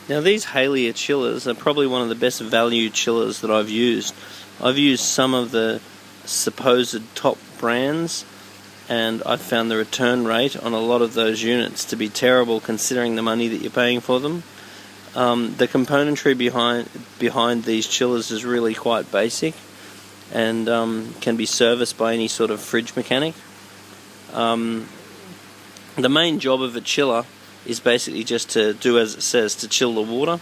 Now these Hailea chillers are probably one of the best value chillers that I've used. I've used some of the supposed top brands, and I've found the return rate on a lot of those units to be terrible considering the money that you're paying for them. The componentry behind these chillers is really quite basic and can be serviced by any sort of fridge mechanic. The main job of a chiller is basically just to do as it says, to chill the water.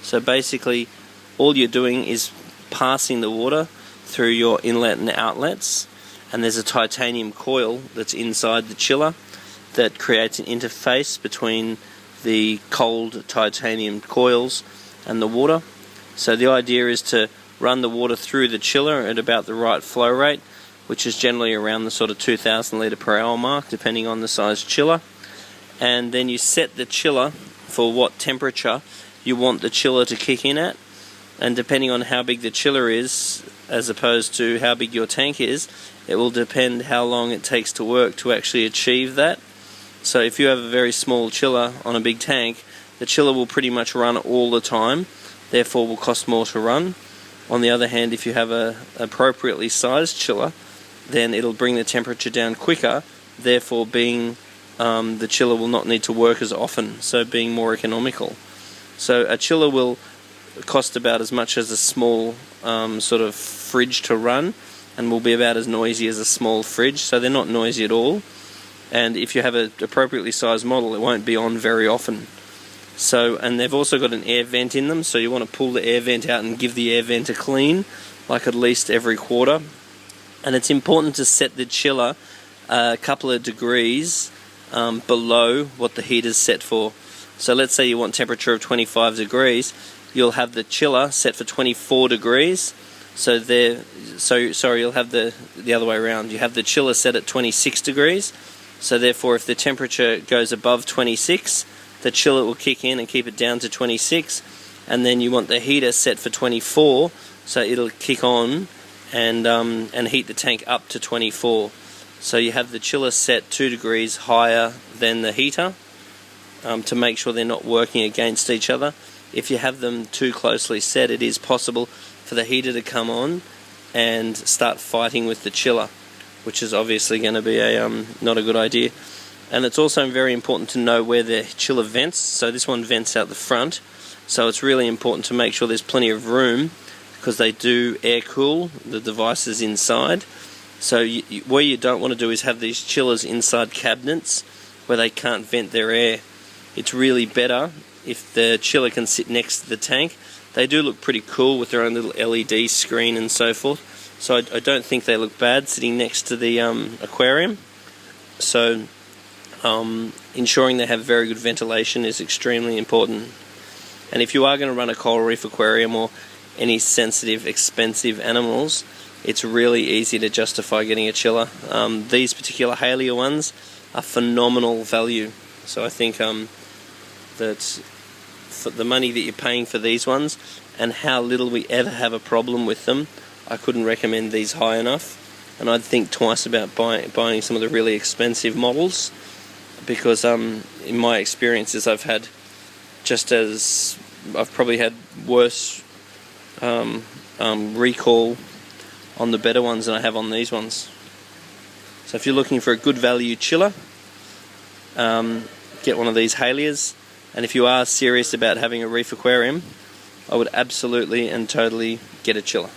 So basically all you're doing is passing the water through your inlet and outlets, and there's a titanium coil that's inside the chiller that creates an interface between the cold titanium coils and the water. So the idea is to run the water through the chiller at about the right flow rate, which is generally around the sort of 2,000 litre per hour mark, depending on the size chiller. And then you set the chiller for what temperature you want the chiller to kick in at, and depending on how big the chiller is as opposed to how big your tank is, it will depend how long it takes to work to actually achieve that. So if you have a very small chiller on a big tank, the chiller will pretty much run all the time, therefore will cost more to run. On the other hand, if you have a appropriately sized chiller, then it'll bring the temperature down quicker, therefore being the chiller will not need to work as often, so being more economical. So a chiller will cost about as much as a small sort of fridge to run, and will be about as noisy as a small fridge, so they're not noisy at all. And if you have an appropriately sized model, it won't be on very often. So, and they've also got an air vent in them, so you want to pull the air vent out and give the air vent a clean, like at least every quarter. And it's important to set the chiller a couple of degrees below what the heater's set for. So let's say you want temperature of 25 degrees, you'll have the chiller set for 24 degrees. So you'll have the other way around. You have the chiller set at 26 degrees. So therefore, if the temperature goes above 26, the chiller will kick in and keep it down to 26. And then you want the heater set for 24, so it'll kick on and heat the tank up to 24. So you have the chiller set 2 degrees higher than the heater to make sure they're not working against each other. If you have them too closely set, it is possible for the heater to come on and start fighting with the chiller, which is obviously going to be not a good idea. And it's also very important to know where the chiller vents. So this one vents out the front, so it's really important to make sure there's plenty of room, because they do air cool the devices inside. So what you don't want to do is have these chillers inside cabinets where they can't vent their air. It's really better if the chiller can sit next to the tank. They do look pretty cool with their own little LED screen and so forth. So I don't think they look bad sitting next to the aquarium. So ensuring they have very good ventilation is extremely important. And if you are going to run a coral reef aquarium or any sensitive, expensive animals, it's really easy to justify getting a chiller. These particular Hailea ones are phenomenal value. So I think that for the money that you're paying for these ones and how little we ever have a problem with them, I couldn't recommend these high enough. And I'd think twice about buying some of the really expensive models, because in my experiences I've probably had worse recall on the better ones than I have on these ones. So if you're looking for a good value chiller, get one of these Haileas. And if you are serious about having a reef aquarium, I would absolutely and totally get a chiller.